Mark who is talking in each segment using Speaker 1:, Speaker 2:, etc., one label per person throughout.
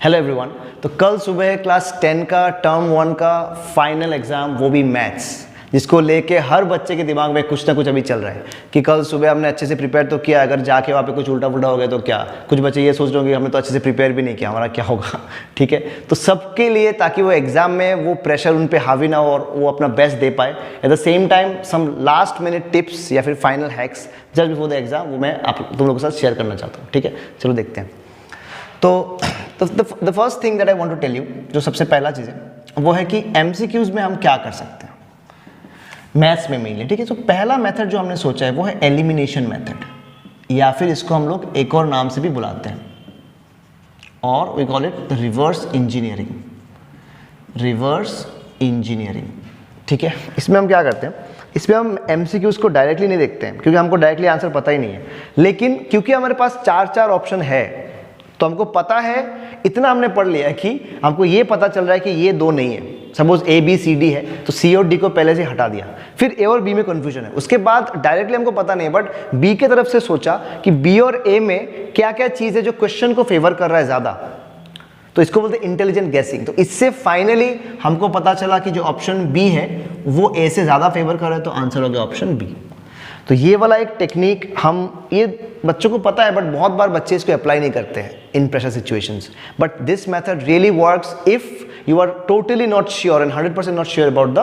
Speaker 1: Hello everyone. तो कल सुबह क्लास 10 का टर्म 1 का फाइनल एग्जाम, वो भी मैथ्स, जिसको लेके हर बच्चे के दिमाग में कुछ ना कुछ अभी चल रहा है कि कल सुबह हमने अच्छे से प्रिपेयर तो किया, अगर जाके वहाँ पे कुछ उल्टा पुल्टा हो गया तो क्या। कुछ बच्चे ये सोच रहे होंगे हमने तो अच्छे से प्रिपेयर भी नहीं किया, हमारा क्या होगा। ठीक है, तो सबके लिए, ताकि वो एग्जाम में वो प्रेशर उन पर हावी ना हो और वो अपना बेस्ट दे पाए, at the same time some last minute tips या फिर final hacks just before the exam, वो मैं आप तुम लोगों के साथ शेयर करना चाहता हूँ। ठीक है, चलो देखते हैं। तो the first thing that I want to tell you, जो सबसे पहला चीज़ है वो है कि एमसीक्यूज में हम क्या कर सकते हैं मैथ्स में मेनली। ठीक है, तो पहला मेथड जो हमने सोचा है वो है एलिमिनेशन मेथड, या फिर इसको हम लोग एक और नाम से भी बुलाते हैं, और we call it the reverse engineering. Reverse engineering, ठीक है। इसमें हम क्या करते हैं, इसमें हम एमसीक्यूज को डायरेक्टली नहीं देखते हैं क्योंकि हमको डायरेक्टली आंसर पता ही नहीं है, लेकिन क्योंकि हमारे पास चार ऑप्शन है तो हमको पता है, इतना हमने पढ़ लिया है कि हमको ये पता चल रहा है कि ये दो नहीं है। Suppose A B C D है तो सी और डी को पहले से हटा दिया, फिर ए और बी में कंफ्यूजन है, उसके बाद डायरेक्टली हमको पता नहीं है, बट बी के तरफ से सोचा कि बी और ए में क्या क्या चीज़ है जो क्वेश्चन को फेवर कर रहा है ज़्यादा, तो इसको बोलते हैं इंटेलिजेंट गैसिंग। तो इससे फाइनली हमको पता चला कि जो ऑप्शन बी है वो ए से ज़्यादा फेवर कर रहा है, तो आंसर हो गया ऑप्शन बी। तो ये वाला एक टेक्निक ये बच्चों को पता है, बट बहुत बार बच्चे इसको अप्लाई नहीं करते हैं in pressure situations. But this method really works if you are totally not sure and 100% not sure about the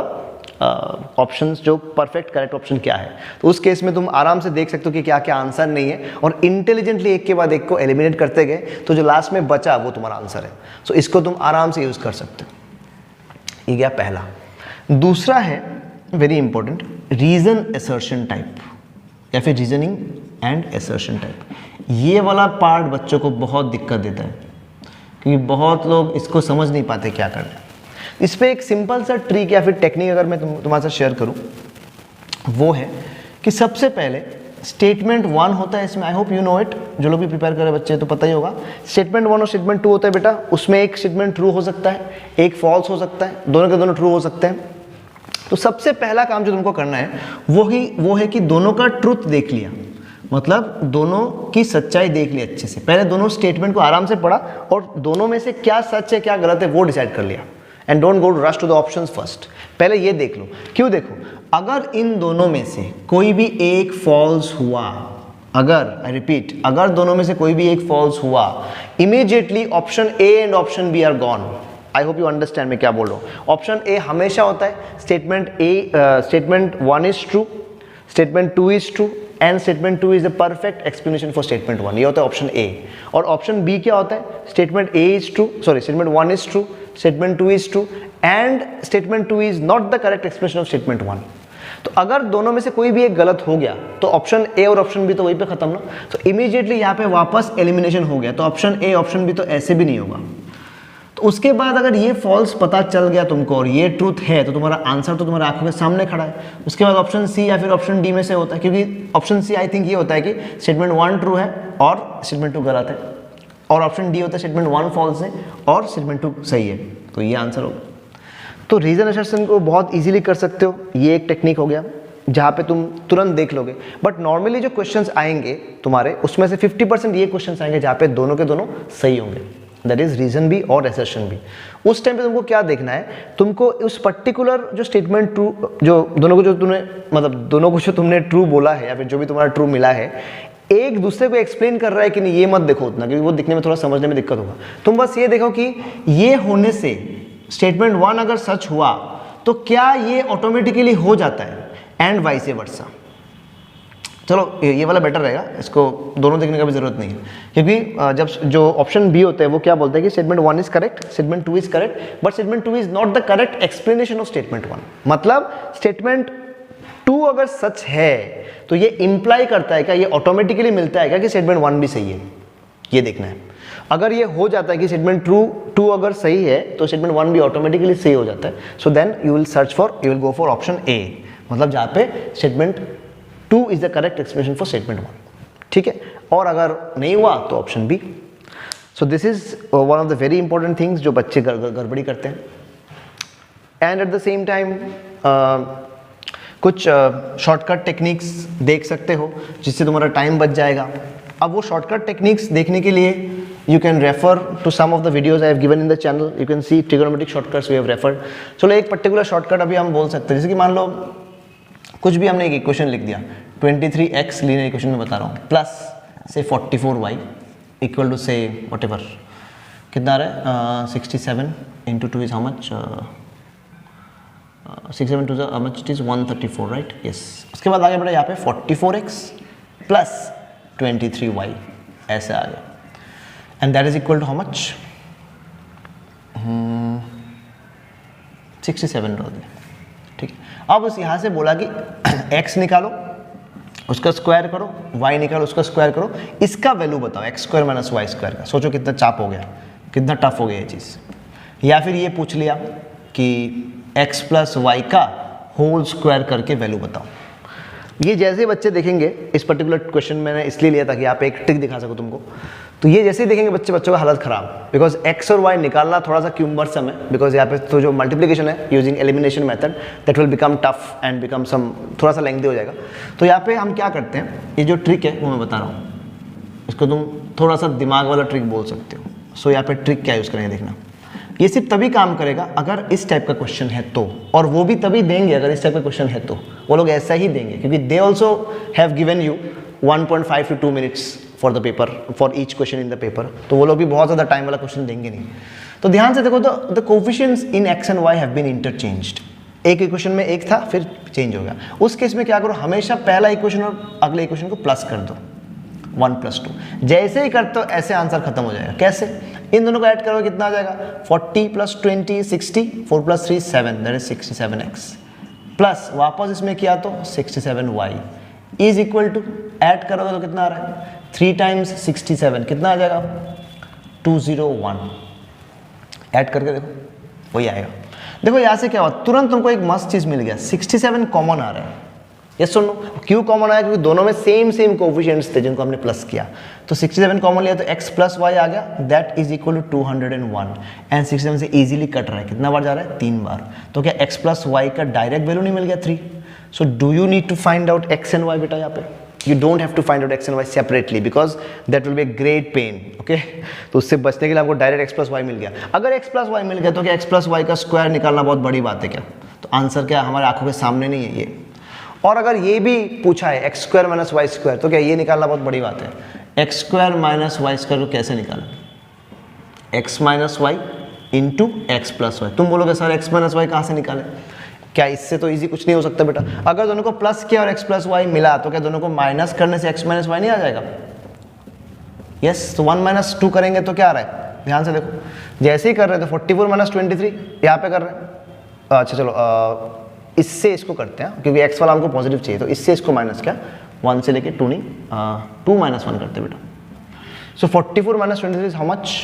Speaker 1: options, जो परफेक्ट करेक्ट ऑप्शन क्या है। तो उस केस में तुम आराम से देख सकते हो कि क्या क्या आंसर नहीं है, और इंटेलिजेंटली एक के बाद एक को एलिमिनेट करते गए, तो जो लास्ट में बचा वो तुम्हारा आंसर है। सो इसको तुम आराम से यूज कर सकते हो। ये गया पहला। दूसरा है very important, reason assertion type, या फिर रीजनिंग एंड असर्शन टाइप। ये वाला पार्ट बच्चों को बहुत दिक्कत देता है क्योंकि बहुत लोग इसको समझ नहीं पाते क्या करना है। इस पे एक सिंपल सा ट्रिक या फिर टेक्निक अगर मैं तुम्हारे साथ शेयर करूं, वो है कि सबसे पहले स्टेटमेंट 1 होता है इसमें, आई होप यू नो इट, जो लोग भी प्रिपेयर कर रहे बच्चे तो पता ही होगा। स्टेटमेंट 1 और स्टेटमेंट 2 होता है बेटा, उसमें एक स्टेटमेंट ट्रू हो सकता है, एक फॉल्स हो सकता है, दोनों के दोनों ट्रू हो सकते हैं। तो सबसे पहला काम जो तुमको करना है वो है कि दोनों का ट्रुथ देख लिया, मतलब दोनों की सच्चाई देख ली अच्छे से। पहले दोनों स्टेटमेंट को आराम से पढ़ा और दोनों में से क्या सच है क्या गलत है वो डिसाइड कर लिया। And don't go rush to the options first, पहले ये देख लो। क्यों देखो, अगर इन दोनों में से कोई भी एक फॉल्स हुआ, अगर आई रिपीट, अगर दोनों में से कोई भी एक फॉल्स हुआ, immediately option A and option B are gone. I hope you understand मैं क्या बोल रहा हूँ। ऑप्शन ए हमेशा होता है statement 1 is true, statement 2 is true, and statement 2 is the perfect explanation for statement 1। ये होता है ऑप्शन ए। और ऑप्शन बी क्या होता है, statement 1 is true, statement 2 is true, and statement 2 is not the correct explanation of statement 1। तो अगर दोनों में से कोई भी एक गलत हो गया तो ऑप्शन ए और ऑप्शन बी तो वहीं पे खत्म ना। तो इमीडिएटली यहाँ पे वापस एलिमिनेशन हो गया, तो ऑप्शन ए ऑप्शन बी तो ऐसे भी नहीं होगा। तो उसके बाद अगर ये फॉल्स पता चल गया तुमको और ये ट्रूथ है, तो तुम्हारा आंसर तो तुम्हारे आंखों के सामने खड़ा है। उसके बाद ऑप्शन सी या फिर ऑप्शन डी में से होता है, क्योंकि ऑप्शन सी आई थिंक ये होता है कि स्टेटमेंट 1 ट्रू है और स्टेटमेंट 2 गलत है, और ऑप्शन डी होता है स्टेटमेंट 1 फॉल्स है और स्टेटमेंट 2 सही है, तो ये आंसर होगा। तो रीजन असर्शन को बहुत ईजिली कर सकते हो, ये एक टेक्निक हो गया जहाँ पे तुम तुरंत देख लोगे। बट नॉर्मली जो क्वेश्चंस आएंगे तुम्हारे, उसमें से 50% ये क्वेश्चंस आएंगे जहाँ पे दोनों के दोनों सही होंगे, दैट इज रीजन भी और असर्शन भी। उस टाइम पे तुमको क्या देखना है, तुमको उस पर्टिकुलर जो स्टेटमेंट ट्रू, जो दोनों को जो तुमने मतलब दोनों को जो तुमने ट्रू बोला है या फिर जो भी तुम्हारा ट्रू मिला है, एक दूसरे को एक्सप्लेन कर रहा है कि नहीं, ये मत देखो उतना, क्योंकि वो दिखने में थोड़ा समझने में दिक्कत होगा। तुम बस ये देखो कि ये होने से स्टेटमेंट 1 अगर सच हुआ तो क्या ये ऑटोमेटिकली हो जाता है, एंड वाइस वर्सा। चलो ये वाला बेटर रहेगा, इसको दोनों देखने का भी जरूरत नहीं है, क्योंकि जब जो ऑप्शन बी होता है वो क्या बोलते हैं कि statement 1 is correct, statement 2 is correct, but statement 2 is not the correct explanation of statement 1। मतलब स्टेटमेंट 2 अगर सच है तो ये इंप्लाई करता है क्या, ये ऑटोमेटिकली मिलता है क्या कि स्टेटमेंट 1 भी सही है, ये देखना है। अगर ये हो जाता है कि स्टेटमेंट 2 अगर सही है तो स्टेटमेंट 1 भी ऑटोमेटिकली सही हो जाता है, so then you will go for option A, मतलब जहाँ पे statement 2 is the correct explanation for statement 1। ठीक है, और अगर नहीं हुआ तो option B. So this is one of the very important things जो बच्चे गड़बड़ी करते हैं। And at the same time कुछ शॉर्टकट टेक्निक्स देख सकते हो जिससे तुम्हारा टाइम बच जाएगा। अब वो शॉर्टकट टेक्निक्स देखने के लिए You can refer to some of the videos I have given in the channel. You can see trigonometric shortcuts we have referred. चलो एक पर्टिकुलर शॉर्टकट अभी हम बोल सकते हैं, जैसे कि मान लो कुछ भी हमने एक इक्वेशन लिख दिया 23x लीनियर इक्वेशन में बता रहा हूँ प्लस से 44y equal to say whatever कितना आ रहा है 67 into 2 is how much 67 two how much it is 134 right yes. उसके बाद आगे बढ़ा यहाँ पे 44x प्लस 23y ऐसे आ गया and that is equal to how much 67 रह दिया ठीक है। अब उस यहाँ से बोला कि x निकालो उसका स्क्वायर करो, y निकालो उसका स्क्वायर करो, इसका वैल्यू बताओ x square minus Y square का। सोचो कितना चाप हो गया, कितना टफ हो गया ये चीज़। या फिर ये पूछ लिया कि x प्लस वाई का होल स्क्वायर करके वैल्यू बताओ। ये जैसे बच्चे देखेंगे, इस पर्टिकुलर क्वेश्चन मैंने इसलिए लिया था कि यहाँ पे एक ट्रिक दिखा सकूँ तुमको। तो ये जैसे ही देखेंगे बच्चों का हालत खराब, बिकॉज x और y निकालना थोड़ा सा क्यूम्बरसम है, बिकॉज यहाँ पे तो जो मल्टीप्लिकेशन है using elimination method that will become tough and become some थोड़ा सा लेंथी हो जाएगा। तो यहाँ पे हम क्या करते हैं, ये जो ट्रिक है वो मैं बता रहा हूँ, इसको तुम थोड़ा सा दिमाग वाला ट्रिक बोल सकते हो। सो यहाँ पे ट्रिक क्या यूज़ करेंगे देखना, ये सिर्फ तभी काम करेगा अगर इस टाइप का क्वेश्चन है तो, और वो भी तभी देंगे अगर इस टाइप का क्वेश्चन है तो। वो लोग ऐसा ही देंगे क्योंकि they also have given you 1.5 to 2 minutes for the paper, for each question in the paper. तो वो लोग भी बहुत ज़्यादा टाइम वाला क्वेश्चन देंगे नहीं। तो ध्यान से देखो, the coefficients in X and Y have been interchanged. एक इक्वेशन में एक था फिर चेंज हो गया। उस केस में क्या करो, हमेशा पहला इक्वेशन और अगले इक्वेशन को प्लस कर दो 1 + 2। जैसे ही करते हो ऐसे आंसर खत्म हो जाएगा। कैसे, इन दोनों को ऐड करोगे कितना आ जाएगा 40 + 20 60, 4 + 3 7 दैट इज 67x प्लस वापस इसमें किया तो 67y is equal to, add करोगे तो कितना आ रहा है 3 × 67 कितना आ जाएगा 201। ऐड करके देखो वही आएगा। देखो यहाँ से क्या हुआ, तुरंत तुमको एक मस्त चीज़ मिल गया, 67 कॉमन आ रहा है। यस सुनो, क्यों कॉमन आया, क्योंकि दोनों में सेम कोफिशिएंट्स थे जिनको हमने प्लस किया। तो 67 कॉमन लिया तो x + y आ गया, that is equal to 201 and 67 से इजीली कट रहा है। कितना बार जा रहा है 3 बार। तो क्या x + y का डायरेक्ट वैल्यू नहीं मिल गया 3। So do you need to find out x and y बेटा। यहाँ पे you don't have to find out x and y separately because that will be a great pain, okay? तो उससे बचने के लिए आपको डायरेक्ट x + y मिल गया। अगर x + y मिल गया तो क्या x + y का स्क्वायर निकालना बहुत बड़ी बात है क्या? तो आंसर क्या हमारे आंखों के सामने नहीं है ये। और अगर ये भी पूछा है x² - y² तो क्या ये निकालना बहुत बड़ी बात है। x² - y² को कैसे निकालें, x - y into x + y। तुम बोलोगे सर x - y कहाँ से निकालें, क्या इससे तो इजी कुछ नहीं हो सकता बेटा। अगर दोनों को प्लस किया और x + y मिला तो क्या दोनों को माइनस करने से x - y नहीं आ जाएगा। यस, तो 1 - 2 करेंगे तो क्या आ रहा है, ध्यान से देखो, जैसे ही कर रहे थे 44 - 23 यहाँ पे कर रहे हैं। अच्छा चलो इससे इसको करते हैं क्योंकि x वाला हमको पॉजिटिव चाहिए, तो इससे इसको माइनस किया 1 से लेके 2 नहीं 2 - 1 करते बेटा। सो 44 - 23 how much,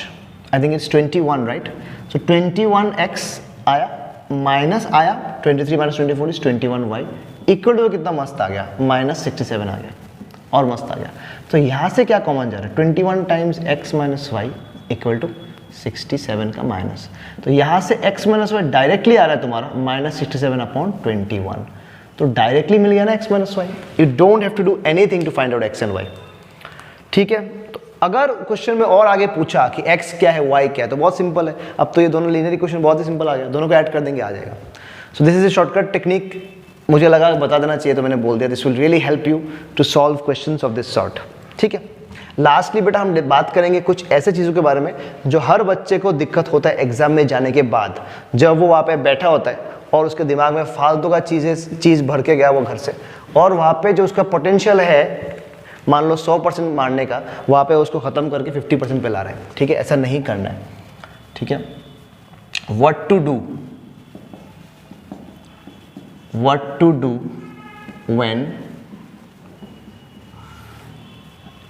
Speaker 1: I think it's 21 right. So 21x आया माइनस आया 23 - 24 इज 21y इक्वल टू कितना मस्त आ गया -67 आ गया और मस्त आ गया। तो यहाँ से क्या कॉमन जा रहा है 21 times x - y equal to 67 का माइनस। तो यहाँ से x - y डायरेक्टली आ रहा है तुम्हारा -67/21। तो डायरेक्टली मिल गया ना x - y। You don't have to do anything to find out x and y। ठीक है, तो अगर क्वेश्चन में और आगे पूछा कि x क्या है y क्या है तो बहुत सिंपल है। अब तो ये दोनों लीनियर इक्वेशन बहुत ही सिंपल आ गया, दोनों को ऐड कर देंगे आ जाएगा। So this is a shortcut technique, मुझे लगा बता देना चाहिए तो मैंने बोल दिया। This will really help you to solve questions of this sort. ठीक है, लास्टली बेटा हम बात करेंगे कुछ ऐसे चीज़ों के बारे में जो हर बच्चे को दिक्कत होता है एग्जाम में जाने के बाद, जब वो वहाँ पे बैठा होता है और उसके दिमाग में फालतू का चीज़ भर के गया वो घर से, और वहाँ पे जो उसका पोटेंशियल है मान लो 100% मारने का, वहाँ पे उसको ख़त्म करके 50% पे ला रहे हैं। ठीक है, ऐसा नहीं करना है। ठीक है, what to do when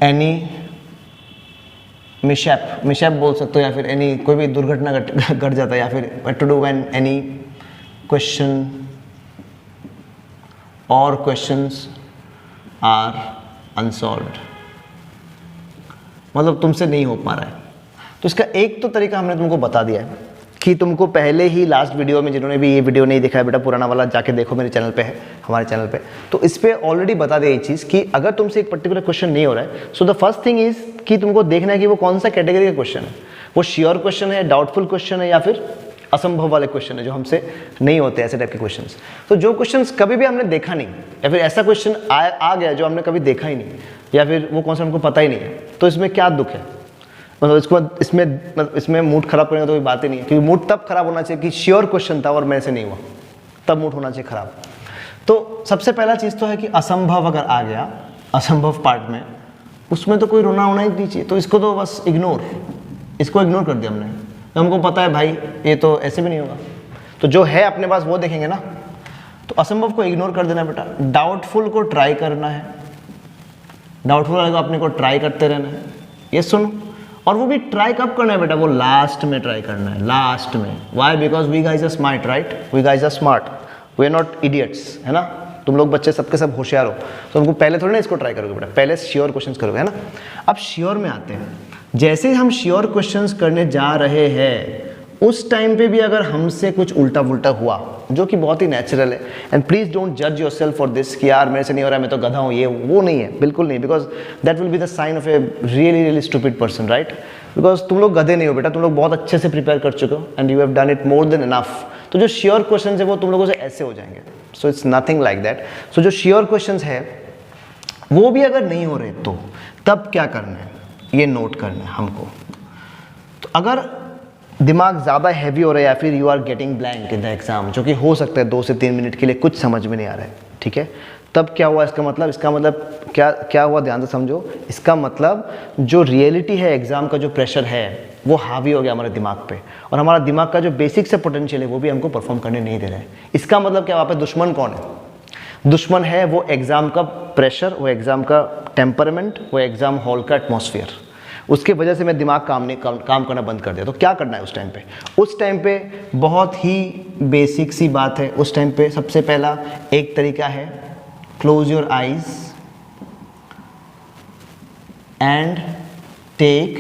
Speaker 1: any mishap बोल सकते हो, या फिर एनी कोई भी दुर्घटना घट जाता है, या फिर what to do when any question or questions are unsolved, मतलब तुमसे नहीं हो पा रहा है। तो इसका एक तो तरीका हमने तुमको बता दिया है कि तुमको पहले ही लास्ट वीडियो में, जिन्होंने भी ये वीडियो नहीं देखा है बेटा पुराना वाला जाके देखो, मेरे चैनल पे है, हमारे चैनल पे, तो इस पे ऑलरेडी बता दे ये चीज़ कि अगर तुमसे एक पर्टिकुलर क्वेश्चन नहीं हो रहा है, so the first thing is कि तुमको देखना है कि वो कौन सा कैटेगरी का क्वेश्चन है, वो श्योर क्वेश्चन है, डाउटफुल क्वेश्चन है, या फिर असंभव वाले क्वेश्चन है जो हमसे नहीं होते ऐसे टाइप के क्वेश्चंस। तो जो क्वेश्चंस कभी भी हमने देखा नहीं, या फिर ऐसा क्वेश्चन आ गया जो हमने कभी देखा ही नहीं, या फिर वो कौन सा हमको पता ही नहीं है, तो इसमें क्या दुख है, मतलब इसमें मूड खराब करने का तो कोई बात ही नहीं है, क्योंकि मूड तब खराब होना चाहिए कि श्योर क्वेश्चन था और मेरे से नहीं हुआ, तब मूड होना चाहिए खराब। तो सबसे पहला चीज़ तो है कि असंभव अगर आ गया, असंभव पार्ट में, उसमें तो कोई रोना होना ही नहीं चाहिए, तो इसको तो बस इसको इग्नोर कर दिया हमने, तो हमको पता है भाई ये तो ऐसे भी नहीं होगा, तो जो है अपने पास वो देखेंगे ना। तो असंभव को इग्नोर कर देना बेटा, डाउटफुल को ट्राई करना है, डाउटफुल वाले को अपने को ट्राई करते रहना है, ये सुनो। और वो भी ट्राई कब करना है बेटा, वो लास्ट में ट्राई करना है, लास्ट में। Why? Because we guys are smart, right? We guys are smart, we are not idiots, है ना? तुम लोग बच्चे सबके सब होशियार हो, तो तुमको पहले थोड़ी ना इसको ट्राई करोगे बेटा, पहले श्योर क्वेश्चंस करोगे, है ना? अब श्योर में आते हैं, जैसे हम श्योर क्वेश्चंस करने जा रहे हैं उस टाइम पे भी अगर हमसे कुछ उल्टा पुल्टा हुआ, जो कि बहुत ही नेचुरल है, एंड प्लीज डोंट जज योरसेल्फ फॉर दिस कि यार मेरे से नहीं हो रहा है, मैं तो गधा हूँ, ये वो नहीं है, बिल्कुल नहीं, because that will be the sign of a really stupid person, right? Because तुम लोग गधे नहीं हो बेटा, तुम लोग बहुत अच्छे से प्रिपेयर कर चुके हो and you have done it more than enough. तो जो श्योर क्वेश्चन है वो तुम लोगों से ऐसे हो जाएंगे, so it's nothing like that. So जो श्योर क्वेश्चन है वो भी अगर नहीं हो रहे तो तब क्या करना है, ये नोट करना है हमको। तो अगर दिमाग ज़्यादा हैवी हो रहा है या फिर you are getting blank in the exam, जो कि हो सकता है 2 से 3 मिनट के लिए कुछ समझ में नहीं आ रहा है, ठीक है, तब क्या हुआ इसका मतलब क्या हुआ, ध्यान से समझो। इसका मतलब जो रियलिटी है एग्जाम का, जो प्रेशर है वो हावी हो गया हमारे दिमाग पे, और हमारा दिमाग का जो बेसिक से पोटेंशियल है वो भी हमको परफॉर्म करने नहीं दे रहा है। इसका मतलब क्या, वहाँ पे दुश्मन कौन है? दुश्मन है वो एग्जाम का प्रेशर, वो एग्जाम का टेम्परामेंट, वो एग्जाम हॉल का एटमॉस्फेयर। उसके वजह से मैं दिमाग काम करना बंद कर दिया। तो क्या करना है उस टाइम पे? उस टाइम पे बहुत ही बेसिक सी बात है। उस टाइम पे सबसे पहला एक तरीका है, close your eyes and take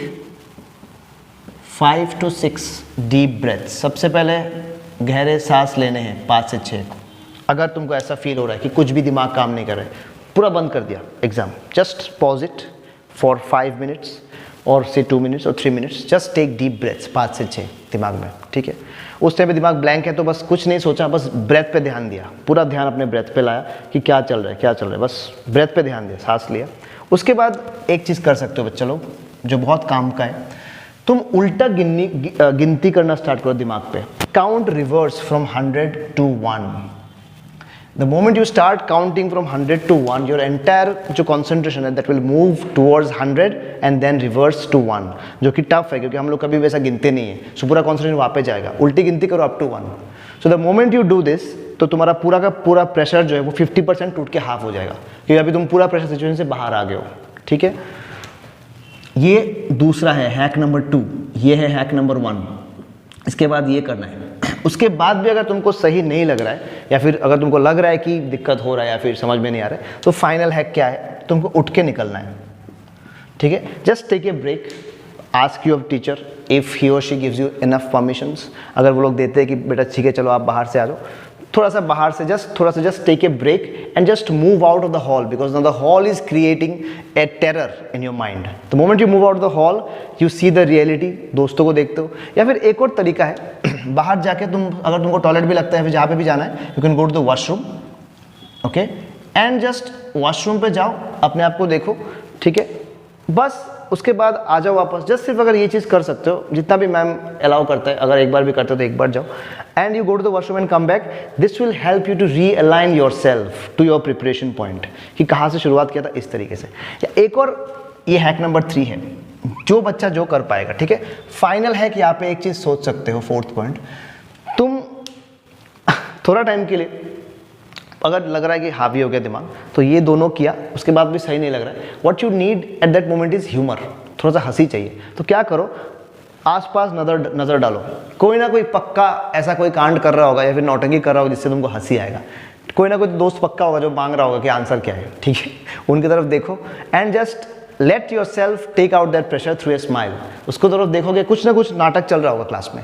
Speaker 1: 5 to 6 deep breath. सबसे पहले गहरे सांस लेने हैं 5 से 6। अगर तुमको ऐसा फील हो रहा है कि कुछ भी दिमाग काम नहीं कर रहा है, पूरा बंद कर दिया exam, just pause it for 5 minutes और से 2 मिनट्स और 3 minutes, just take deep breaths 5 से 6 दिमाग में, ठीक है। उस टाइम पे दिमाग ब्लैंक है तो बस कुछ नहीं सोचा, बस ब्रेथ पे ध्यान दिया, पूरा ध्यान अपने ब्रेथ पे लाया कि क्या चल रहा है, बस ब्रेथ पे ध्यान दिया, सांस लिया। उसके बाद एक चीज़ कर सकते हो बच्चा लोग, जो बहुत काम का है, तुम उल्टा गिनती करना स्टार्ट करो दिमाग पे। Count reverse from 100 to 1। The moment you start counting from 100 to 1, your entire जो concentration है that will move towards 100 and then reverse to 1, जो कि टफ है क्योंकि हम लोग कभी वैसा गिनते नहीं है। सो पूरा concentration वहाँ पे जाएगा, उल्टी गिनती करो up to 1। So the moment you do this, तो तुम्हारा पूरा का पूरा प्रेशर जो है वो 50% टूट के हाफ हो जाएगा, क्योंकि अभी तुम पूरा प्रेशर सिचुएशन से बाहर आ गए हो, ठीक है। ये दूसरा है हैक नंबर 2, ये है हैक नंबर 1। इसके बाद ये करना है। उसके बाद भी अगर तुमको सही नहीं लग रहा है, या फिर अगर तुमको लग रहा है कि दिक्कत हो रहा है या फिर समझ में नहीं आ रहा है, तो फाइनल हैक क्या है, तुमको उठ के निकलना है, ठीक है। Just take a break, ask your teacher if he और she gives you enough permissions. अगर वो लोग देते हैं कि बेटा ठीक है चलो आप बाहर से आ जाओ, थोड़ा सा बाहर से just take a break and just move out of the hall, because now the hall is creating a terror in your mind. The moment you move out the hall, you see the reality, दोस्तों को देखते हो। या फिर एक और तरीका है, बाहर जाके अगर तुमको टॉयलेट भी लगता है, फिर जहाँ पे भी जाना है, you can go to the washroom, okay, and just washroom पे जाओ, अपने आप को देखो, ठीक है। बस उसके बाद आ जाओ वापस। जस्ट सिर्फ अगर ये चीज़ कर सकते हो, जितना भी मैम अलाउ करता है, अगर एक बार भी करते हो तो एक बार जाओ, and you go to the washroom and come back. This will help you to realign yourself to your preparation point, कि कहाँ से शुरुआत किया था, इस तरीके से। या एक और ये हैक नंबर 3 है, जो बच्चा जो कर पाएगा, ठीक है। फाइनल हैक, यहाँ पे एक चीज़ सोच सकते हो, 4th पॉइंट, तुम थोड़ा टाइम के लिए अगर लग रहा है कि हावी हो गया दिमाग, तो ये दोनों किया, उसके बाद भी सही नहीं लग रहा है, what you need at that moment is humour, थोड़ा सा हंसी चाहिए। तो क्या करो, आसपास नज़र डालो, कोई ना कोई पक्का ऐसा कोई कांड कर रहा होगा या फिर नौटंकी कर रहा होगा जिससे तुमको हंसी आएगा। कोई ना कोई दोस्त पक्का होगा जो मांग रहा होगा कि आंसर क्या है, ठीक है। उनकी तरफ देखो and just let yourself take out that pressure through a smile. उसको तरफ देखोगे कुछ ना कुछ नाटक चल रहा होगा क्लास में,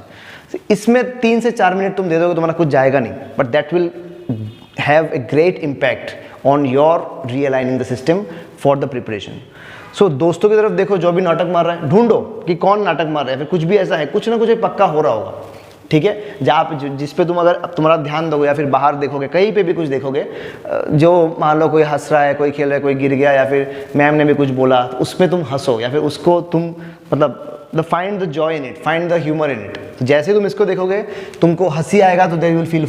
Speaker 1: इसमें 3 से 4 मिनट तुम दे दोगे, तुम्हारा कुछ जाएगा नहीं, but that will have a great impact on your realigning the system for the preparation. So दोस्तों की तरफ देखो जो भी नाटक मार रहा है, ढूंढो कि कौन नाटक मार रहा है, फिर कुछ भी ऐसा है, कुछ ना कुछ एक पक्का हो रहा होगा, ठीक है, जहाँ पे जिस पे तुम अगर तुम्हारा ध्यान दोगे या फिर बाहर देखोगे, कहीं पे भी कुछ देखोगे, जो मान लो कोई हंस रहा है, कोई खेल रहा है, कोई गिर गया, या फिर मैम ने भी कुछ बोला, तो उसमें तुम हंसो, या फिर उसको तुम मतलब find the joy in it, find the humour in it. जैसे तुम इसको देखोगे तुमको हंसी आएगा, तो they will feel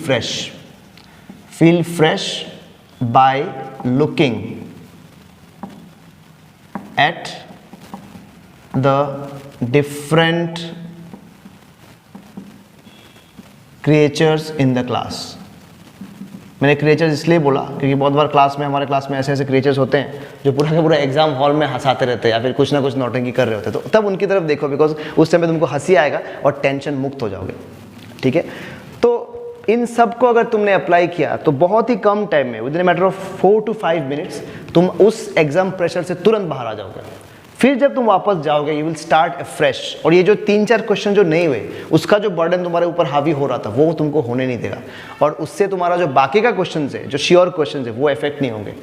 Speaker 1: fresh by looking at the different creatures in the class. मैंने क्रिएचर्स इसलिए बोला क्योंकि बहुत बार हमारे क्लास में ऐसे ऐसे क्रिएचर्स होते हैं जो पूरा का पूरा एग्जाम हॉल में हंसाते रहते हैं या फिर कुछ ना कुछ नौटंकी कर रहे होते हैं, तो तब उनकी तरफ देखो, बिकॉज उस समय तुमको हंसी आएगा और टेंशन मुक्त हो जाओगे, ठीक है। तो इन सब को अगर तुमने अप्लाई किया तो बहुत ही कम टाइम में, with in matter of 4 to 5 minutes, तुम उस एग्जाम प्रेशर से तुरंत बाहर आ जाओगे। फिर जब तुम वापस जाओगे, यू विल स्टार्ट फ्रेश, और ये जो 3-4 क्वेश्चन जो नहीं हुए, उसका जो बर्डन तुम्हारे ऊपर हावी हो रहा था, वो तुमको होने नहीं देगा, और उससे तुम्हारा जो बाकी का क्वेश्चन है, जो श्योर क्वेश्चन है, वो इफेक्ट नहीं होंगे।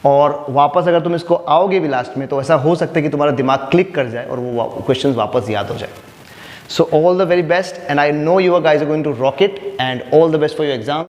Speaker 1: और वापस अगर तुम इसको आओगे भी लास्ट में, तो ऐसा हो सकता है कि तुम्हारा दिमाग क्लिक कर जाए और वो क्वेश्चन वापस याद हो जाए। So all the very best, and I know you guys are going to rock it, and all the best for your exam.